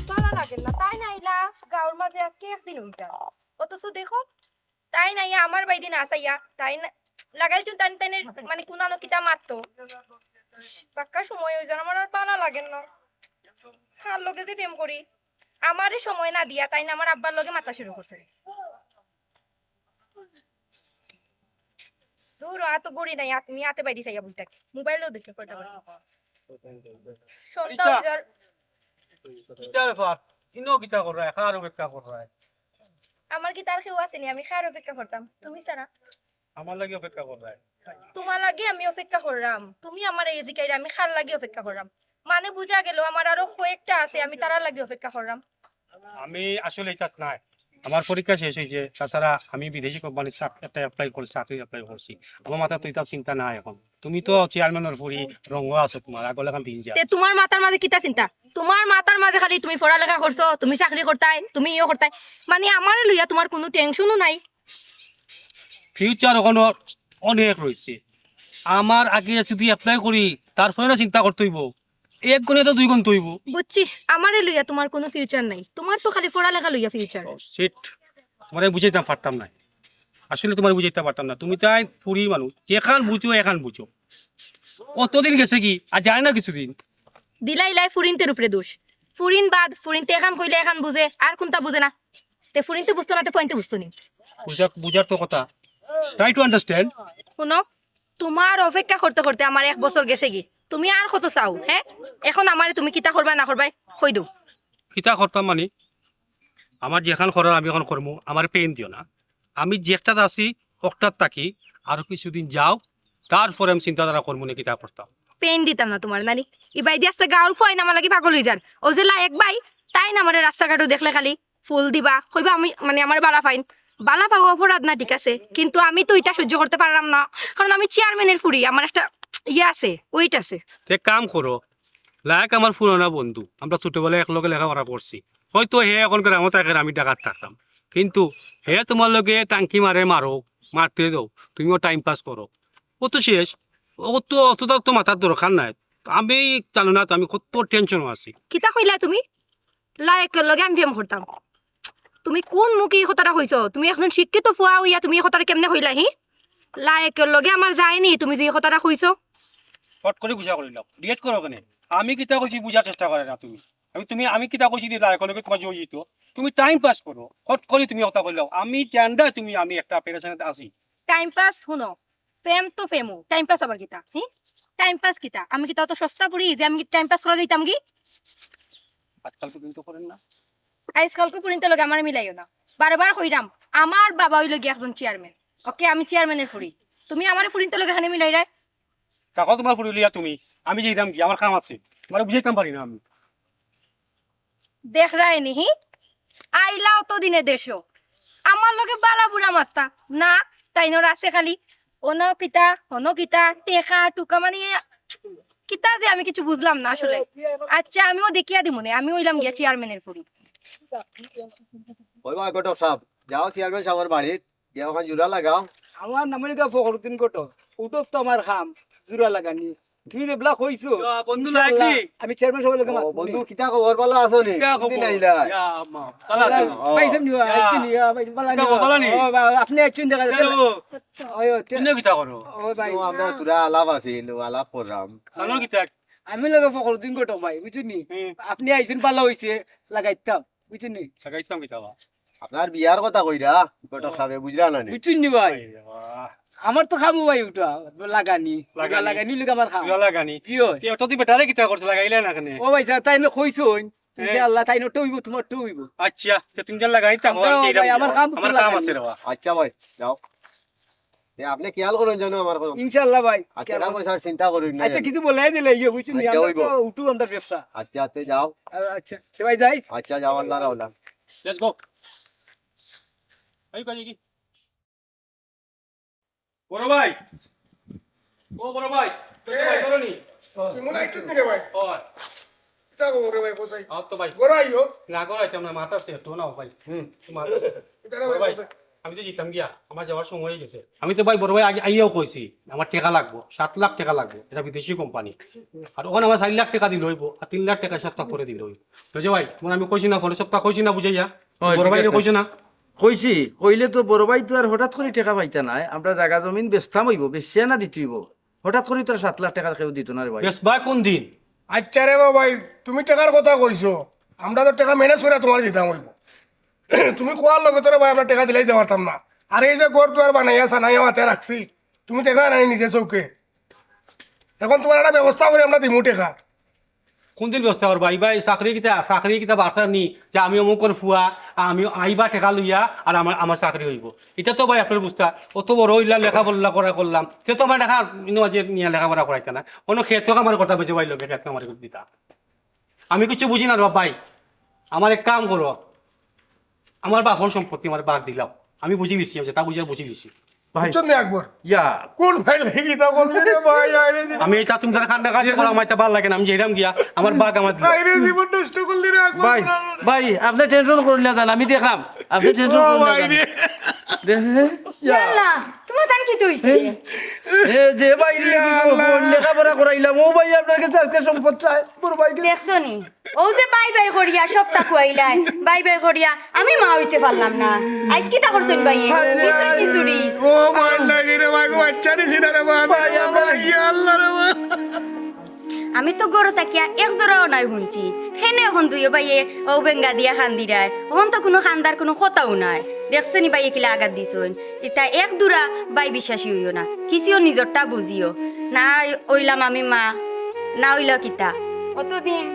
ভালো লাগে না তাই না? ইলা গাঁর মাঝে আজকে একদিন উল্টা, অথচ দেখো তাই না আমার বাইদি না আসাইয়া তাই না লাগাইছো তাই তাই মানে কুনানো কিতা মারতো পাক্কা সময় হয়ে যায়, আমার আর ভালো লাগে না। কার লগে যে প্রেম করি, আমারে সময় না দিয়া তাই না আমার আব্বার লগে মাথা শুরু করছে। দূর এত গড়ি নাই, তুমি হাতে বাইদি চাইয়া বুঝতে মোবাইলেও দেখে কয়টা সন্ধ্যা হয়ে যাওয়ার। কিতা ব্যাপার, ইনো কিতা করা, একা আর অপেক্ষা করা, আমার কি তার কেউ আসেনি? আমি খার অপেক্ষা করতাম, তুমি ছাড়া। আমার লাগে অপেক্ষা করা। তোমার লাগে আমি অপেক্ষা করলাম, তুমি আমার এই জিকাইরা আমি খার লাগে অপেক্ষা করলাম, মানে বুঝা গেল আমার আরো কয়েকটা আছে, আমি তারা লাগে অপেক্ষা করলাম। আমি আসলে এটা নাই, আমার পরীক্ষা শেষ হয়েছে, তাছাড়া আমি বিদেশি কোম্পানির একটা অ্যাপ্লাই করছি, চাকরি অ্যাপ্লাই করছি, আমার মাথা তো এটা চিন্তা নাই এখন। তুমি তো চেয়ারম্যানের পরি রঙ আছো, তোমার আগলে এখন দিন যা। তে তোমার মাথার মাঝে কিতা চিন্তা? তোমার মাথার মাঝে খালি তুমি পড়ালেখা করছো, তুমি চাকরি করতাই, তুমি ইয়ে করতাই, মানে আমার লইয়া তোমার কোনো টেনশনও নাই। ফিউচার ওখানে অনেক রয়েছে, আমার আগে যদি অ্যাপ্লাই করি তারপরে না চিন্তা করতে হইব, 1 গুণে তো 2 গুণ তৈব। বুঝছি, আমারে লইয়া তোমার কোনো ফিউচার নাই, তোমার তো খালি পড়ালেখা লইয়া ফিউচার। সিট তোমার বুঝাইতাম পারতাম না, আসলে তোমার বুঝাইতে পারতাম না, তুমি তাই ফুরি মানুষ, যেখান বুঝো এখান বুঝো। কতদিন গেছে কি আর যায় না কিছুদিন। দিলাই লাই ফুরিনতের উপরে দোষ। ফুরিন বাদ, ফুরিনতে এখান কইলে এখান বুঝে, আর কোনটা বুঝে না। তে ফুরিনতে বুঝতো না, তে ফইনতে বুঝতো নি। বুঝার তো কথা, ট্রাই টু আন্ডারস্ট্যান্ড। শুনো, তোমার অপেক্ষা করতে করতে আমার 1 বছর গেছে কি, তুমি আর কত চাও? হ্যাঁ, এখন আমারে তুমি কিতা করবা না করবাই কই দাও। কিতা করতাম মানে, আমার যেখান করার আমি এখন করবো, আমার পেন দিও না। আমি যেটাত আছি অক্টাত থাকি, আরো কিছুদিন যাও, তারপরে আমি চিন্তাধারা করবো না কিতা করতাম। পেন দিতাম না তোমার নানি। ই বাই দিয়ে আসতে গাঁর ফুয়াই না আমার লাগি পাগল হয়ে যার। ও যে লায়েক বাই, তাই না আমার রাস্তাঘাটও দেখলে খালি ফুল দিবা কইবা, আমি মানে আমার বালা ফাইন। বালা পাও অপরাধ না, ঠিক আছে, কিন্তু আমি তো এটা সহ্য করতে পারলাম না, কারণ আমি চেয়ারম্যানের ফুরি, আমার একটা ইয়ে আছে, ওইট আছে। তে কাম করো, লায়ক আমার পুরোনো বন্ধু, আমরা ছোটবেলায় একলগে লেখাপড়া করছি। হয়তো হে এখন গ্রামে থাকে, আমি ডাকাত থাকতাম, কিন্তু হে তোমার লগে টাঙ্কি মারো, মারতে দাও, তুমিও টাইম পাস করো, ও তো শেষ। ও তো অতটা তো মাথার দরকার নাই। আমি জানো না, আমি কত টেনশনও আছি। কিতা কইলা তুমি? লায়েকের লগে আমি প্রেম করতাম? তুমি কোন মুখে এই কথাটা কইছো? তুমি এখন শিক্ষিত ফুয়া হইয়া তুমি এই কথাটা কেমনে কইলা? হি, লায়েকের লগে আমার যায়নি তুমি যে এই কথাটা কইছো। ফট করে বুঝা করে নাও, ডিলেট করো কেন? আমি কিতা কইছি বুঝার চেষ্টা করে না তুমি। আমি কিতা কইছি দিলা এখন তোমার জড়িত, তুমি টাইম পাস করো, ফট করে তুমি কথা কইলাও। আমি জানদা তুমি, আমি একটা পেরেশানিতে আছি। টাইম পাস শুনো, প্রেম তো প্রেমও, টাইম পাস আবার কিতা? হি, টাইম পাস কিতা? আমি কিতা অত সস্তা পড়ি যে আমি টাইম পাস করা দিতাম কি? আজকাল তো কিন্তু করেন না। আজকালকে ফুরিনতে লগে আমার মিলাইও না। বারবার কইরাম আমার বাবা হইল গিয়ে একজন চেয়ারম্যান, ওকে আমি চেয়ারম্যানের ফুরি, তুমি আমার ফুরিনতে লগে হানে মিলাই রায়। টাকা তোমার ফুরিলিয়া তুমি, আমি যেতাম কি, আমার কাম আছে, তোমার বুঝাইতাম পারি না আমি। দেখ রায় নিহি আইলা অত দিনে দেশো আমার লগে বালা বুড়া মাত্তা না, তাই নোর আছে খালি অন কিতা টেকা টুকা মানে কিতা যে আমি কিছু বুঝলাম না আসলে। আচ্ছা আমিও দেখিয়া দিব না, আমি হইলাম গিয়া চেয়ারম্যানের ফুরি। ওই ভাই ঘটক সাহেব, যাও চেয়ারম্যান সাহেবের বাড়িত, গিয়ে ওখানে জোড়া লাগাও। আমার নামলিকা ফখরুদ্দিন কত উঠো তো আমার খাম জুরা লাগানি। তুমি দেবলা কইছো বন্ধু লাগলি আমি চেয়ারম্যান সবাই লোকে ও বন্ধু কিতা খবর ভালো আছো নি? দিন আইলা। পাইছেন নিবা আইছেন নিবা বালা নিবা আপনি আইছেন দেখা যাচ্ছে ওই তুমি কিতা করো? ওই ভাই ও, আমরা তোরা আলাপ আছিল, আলাপ করলাম। জানো কিতা? আমি লগে ফখরুদ্দিন কত ভাই বুঝুনি আপনি আইছেন ভালো হইছে লাগাইতাম বুঝুনি লাগাইতাম কিতা বা? আপনার বিয়ার কথা কইরা ঘটক সাহেব বুঝলা না নি? বুঝুনি ভাই আমার তো খামু ভাই ওটা লাগানি লাগানি লগে আমার খাম জলা গানি জি হয় তে তো বেটারে কিতা করছ, লাগাইলে না কেন? ও ভাই তাই না কইছুন ইনশাআল্লাহ তাই না টইব তোমার টইব আচ্ছা তে তুমি যা লাগাইতাম, ভাই, আমার কাম তো আমার কাম লাগানি। আছে রে বা। আচ্ছা ভাই যাও। এ আপনি খেয়াল করুন জানো আমার কথা। ইনশাআল্লাহ ভাই আর টাকা পয়সার চিন্তা করুন না। আচ্ছা কিছু বলাই দিলে ইয়ে বুঝুনি আচ্ছা, আমরা হইব। তো উঠু আমরা ব্যবসা আচ্ছা তে যাও। আচ্ছা সে ভাই যাই আচ্ছা যাও, আল্লাহ রাওলা। Let's go. আই কাজে কি বড় ভাই, ও বড় ভাই, তুমি ভাই করনি? সিমুলা একটু দিরে ভাই, ও কিতা খবর রে ভাই বসাই? আও তো ভাই, ঘর আইও। না করাইতাম না, মাথা সে তো না ভাই। তোমার কিতা রে বড় ভাই? ভাই, আমি তো জিতাম গিয়া, আমার যাওয়ার সময় হয়ে গেছে। আমি তো ভাই বড় ভাই আগে আইয়াও কইছি আমার টাকা লাগবো, 7 লাখ টাকা লাগবে, এটা বিদেশি কোম্পানি। আর ওখানে আমার 4 লাখ টাকা দিল হইব, আর 3 লাখ টাকা সপ্তাহ করে দিল হইব। বুঝে ভাই, তোমার আমি কইছি না পরে সপ্তাহ কইছি না বুঝাইয়া, হয়, বড় ভাই ঠিক আছে। কইছো না? কইছি, কইলে তো বড় ভাই তো আর হঠাৎ করে টাকা পাইতা নাই, আমরা জায়গা জমিন বেচতাম হইব, বেচিয়া না দিতে হইব। হঠাৎ করে তো আর 7 লাখ টাকা কেউ দিত না রে ভাই। বেশ ভাই কোন দিন? আচ্ছা রে ভাই, তুমি টাকার কথা কইছো, আমরা তো টাকা ম্যানেজ করে তোমার দিতাম হইব। তুমি কোয়ার লগে তোরে ভাই আমরা টাকা দিলাই দিতে পারতাম না। আর এই যে ঘর দুয়ার বানাইয়া সানাইয়া মাতে রাখছি, তুমি টাকা নাই নিজে চৌকে। এখন তোমার একটা ব্যবস্থা করে আমরা দিমু টাকা। কোন দিন ব্যবস্থা কর ভাই? ভাই চাকরি কিতা বার্তা নি যে আমি অমুক করে ফুয়া, আমি আইবা টেকা লইয়া আর আমার চাকরি হইব। এটা তো ভাই আপনার বুঝতা, অত বড় হইলা লেখাপড়া করলাম, সে তো আমার দেখা যে নিয়ে লেখাপড়া করাইতা না, অন্য খেত আমার কথা বেঁচে ভাই লোকে খেত আমার দিতা। আমি কিছু বুঝি না ভাই, আমার এক কাম করো, আমার বাপর সম্পত্তি আমার বাঘ দিলাম, আমি বুঝি দিচ্ছি, তা বুঝিয়া বুঝি দিচ্ছি। ভাই বুঝছেন না একবার? ইয়া কোন ভাই গীতা বলবে রে ভাই? আইরে আমি এই চাতুম তারা খান্ডা কাজ করা আমার ভালো লাগে না, আমি যেরাম গিয়া আমার বাঘ আমার দিলাম। আইরে জীবন নষ্ট করলি রে একবার। ভাই ভাই আপনি টেনশন করুন না, জান আমি দেখলাম, আপনি টেনশন ও করুন না ভাই জান। রে। দেখে ইয়াল্লা তুমি তোমার তান কি তুইছে এ যে বাইরে লেখাপড়া করাইলাম ও ভাই আপনার কাছে আজকে সম্পদ চায় বড় ভাইকে দেখছো নি ও যে বাই বাই করিয়া সপ্তাহ খুয়াইলাই বাই বাই করিয়া আমি মা হইতে পারলাম না আজ কি তা করছেন ভাই কিছুরি ও মার লাগে রে ভাই বাচ্চা নিছি না রে ভাই ইয়া আল্লাহ রে ভাই আমি তো গরু তাকিয়া এক জোড়াও নাই শুনছি সেনে এখন দুইও বাইয়ে ও বেঙ্গা দিয়া খান্দি রায় এখন তো কোনো খান্দার কোনো কথাও নাই দেখছো নি বাইয়ে কিলা আঘাত দিছুন এটা এক দুরা বাই বিশ্বাসী হইও না কিসিও নিজরটা বুঝিও না ওইলাম আমি মা না ওইলা কিতা অতদিন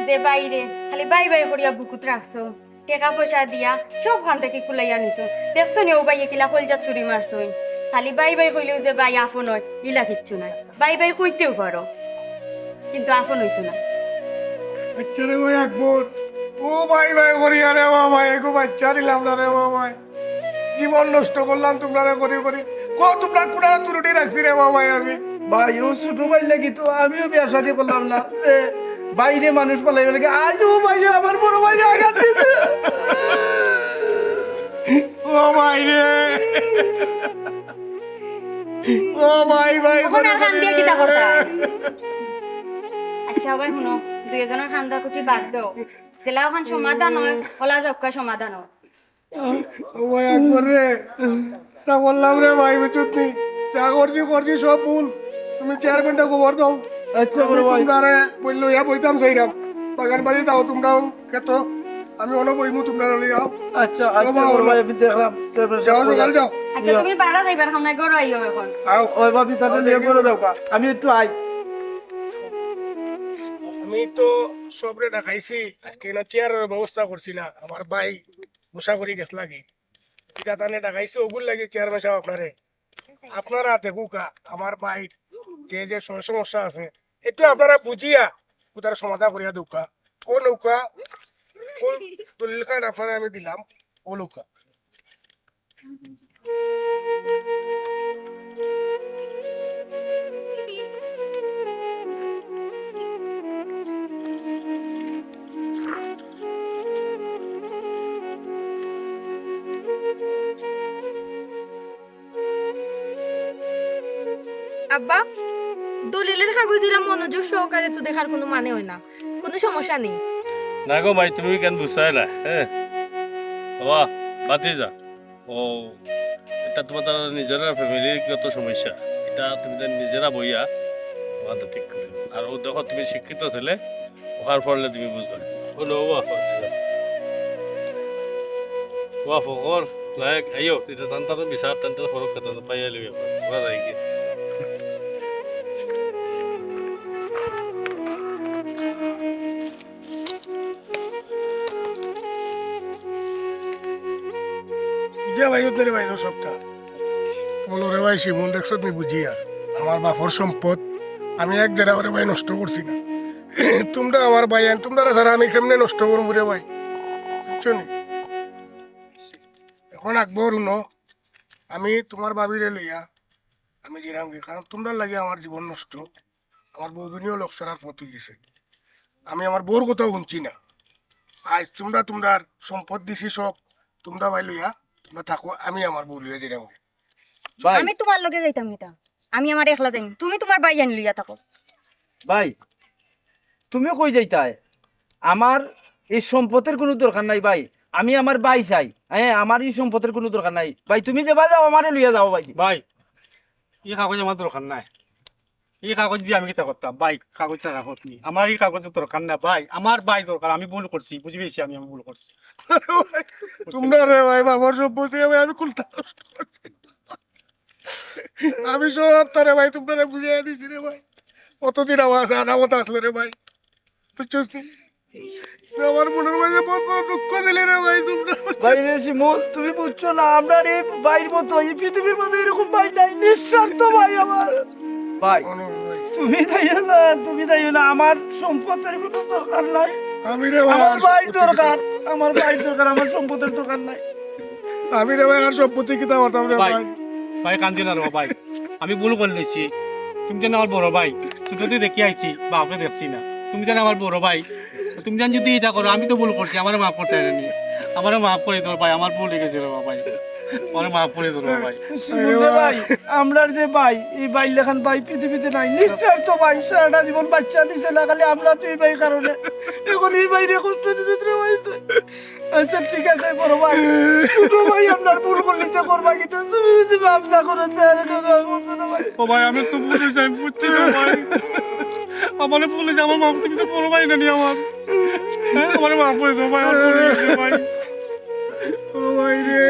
যে বাইরে খালি বাই বাই করিয়া বুকুত রাখছো টাকা পয়সা দিয়া সব খান থেকে খুলাইয়া নিছো দেখছো নি ও বাইয়ে কিলা কলজাত চুরি মারছো খালি বাই বাই কইলেও যে বাই আফন হয় ইলা কিচ্ছু নাই বাই বাই কইতেও পারো কিন্তু আফন হইতো না বাচ্চা রে ভাই আকবর ও ভাই ভাই করি আরে বাবা এগো বাচ্চা দিলাম না রে বাবা জীবন নষ্ট করলাম তোমরা করি করি তোমরা কোনা চুরুটি রাখছি রে বাবা আমি ভাই ও ছোট ভাই লাগি তো আমিও বিয়া শাদি করলাম না যে বাইরে মানুষ পালাইবে লাগে আজ ও ভাই আমার বড় ভাই আঘাত দিতে ও ভাই রে ও ভাই ভাই এখন আর খান দিয়া কিতা করতা আচ্ছা ভাই শুনো দুইজনের খান্দা কুটি বাদ দাও সেলা ওখান সমাধান হয় ওলা জক্কা সমাধান হয় ও ভাই আকবর রে তা বললাম রে ভাই বুঝুত যা করছি সব ভুল তুমি চেয়ারম্যানটা খবর দাও আচ্ছা বড় ভাই তোমরা বললো ইয়া বইতাম সেইরাম বাগান বাড়ি দাও তোমরাও খেত আমি অন বইমু তোমরা লইয়াও আচ্ছা আচ্ছা বড় ভাই আমি দেখলাম যাও সকাল যাও আচ্ছা তুমি বাড়া যাইবার সামনে গড় আইও এখন আও ওই ভাবি তাহলে নিয়ে করে দাও কা আমি একটু আই আমি তো সবরে দেখাইছি আজকে না চেয়ারের ব্যবস্থা করছি না আমার ভাই বসা করি গেছ লাগে এটা তানে দেখাইছি ওগুল লাগে চেয়ার বসা আপনারা দেখুকা আমার ভাই যে সমস্যা আছে একটু আপনারা বুঝিয়া তার সমাধান করিয়া দুকা ও নৌকা ও দলিল খান আপনারা আমি দিলাম ও নৌকা আব্বা দলিলের কাগজেরা মনোযোগ সহকারে তো দেখার কোনো মানে হয় না কোনো সমস্যা নেই না গো ভাই তুমি কেন বুঝতে না হ্যাঁ বাবা বাতি যা ও এটা তোমার নিজের ফ্যামিলিগত সমস্যা এটা তুমি নিজেরা বইয়া ওখানটা ঠিক করে আর ও দেখো তুমি শিক্ষিত ছেলে ওখার পড়লে তুমি বুঝবে ফকর লাইক আইও তুই তান্তার বিচার তান্তার ফরক কথা পাইয়া লইয়া ওরা যাই কি বুঝিয়া ভাই রে ভাই সবটা বলো রে ভাই শিমুল দেখছো তুমি বুঝিয়া আমার বাপর সম্পদ আমি এক জায়গা করে ভাই নষ্ট করছি না তোমরা আমার ভাই তোমরা ছাড়া আমি কেমনে নষ্ট করবো রে ভাই বুঝছো নি এখন আকবর উনো আমি তোমার বাবিরে লইয়া আমি জিরাম গে কারণ তোমরা লাগে আমার জীবন নষ্ট আমার বৌদনীয় লোক ছাড়ার পথ গেছে আমি আমার বউর কথাও শুনছি না আজ তোমরা সম্পদ দিছি সব তোমরা ভাই লইয়া তোমরা থাকো আমি আমার বউ লইয়া জিরাম গে ভাই আমি তোমার লগে যাইতাম নিতা আমি আমার একলা যাইম তুমি তোমার ভাই আনি লইয়া থাকো ভাই তুমি কই যাইতাই আমার এই সম্পদের কোনো দরকার নাই ভাই আমি আমার ভাই চাই হ্যাঁ আমার এই সম্পদের কোনো দরকার নাই ভাই তুমি যে যাও আমারে লইয়া যাও ভাই ভাই এই কাগজ আমার দরকার নাই এই কাগজ দিয়ে আমি কিতা করতাম ভাই কাগজ ছাড়া হতনি আমার এই কাগজের দরকার না ভাই আমার ভাই দরকার আমি ভুল করছি বুঝে গেছি আমি ভুল করছি তোমরা রে ভাই বাবার সম্পত্তি আমি খুলতা নষ্ট করছি। আমি সব তারে ভাই তোমরা বুঝিয়ে দিছি রে ভাই কতদিন আওয়াজ আনামত আসলো রে ভাই বুঝছিস আমার মনের মাঝে বহুত বড় দুঃখ দিলে রে ভাই তোমরা ভাই রে শিমুল তুমি বুঝছো না আমরা এই ভাইয়ের মতো এই পৃথিবীর মধ্যে এরকম ভাই নাই নিঃস্বার্থ ভাই আমার ভাই তুমি তাইও না আমার সম্পদের কোনো দরকার নাই আমি রে ভাই আমার ভাই দরকার আমার ভাই দরকার আমার সম্পদের দরকার নাই আমি রে ভাই আর সম্পত্তি কিতা করতাম রে ভাই ভাই ভাই কান্দি না রে ভাই আমি ভুল করে নিয়েছি তুমি জানো আমার বড় ভাই ছোটতে দেখি আইছি বা আপনি দেখছি না তুমি জানো আমার বড় ভাই তুমি জান যদি এটা করো আমি তো ভুল করছি আমার মাফ করতে জানি আমার মাফ করে দাও ভাই আমার ভুল হয়ে গেছে রে ভাই আমার মাফ করে দেবো ভাই। শিমুলে ভাই আমরার যে ভাই এই ভাই লেখান ভাই পৃথিবীতে নাই নিশ্চয় তো ভাই সারাটা জীবন বাচ্চা দিছে না খালি আমরা তো এই ভাই কারণে এখন এই ভাই রে কষ্ট দিতে রে ভাই তুই আচ্ছা ঠিক আছে বড় ভাই ছোট ভাই আপনার ভুল করলে যে করবা কিন্তু তুমি যদি মাফ না করো তাহলে কথা বলতো না ভাই ও ভাই আমি তো ভুলে যাই বুঝছি না ভাই, আমার ভুলে যাই, আমার মাফ তুমি তো বড় ভাই না নি আমার, হ্যাঁ আমার মাফ করে দেবো ভাই, আমার ভুলে গেছে ভাই। ও ভাই রে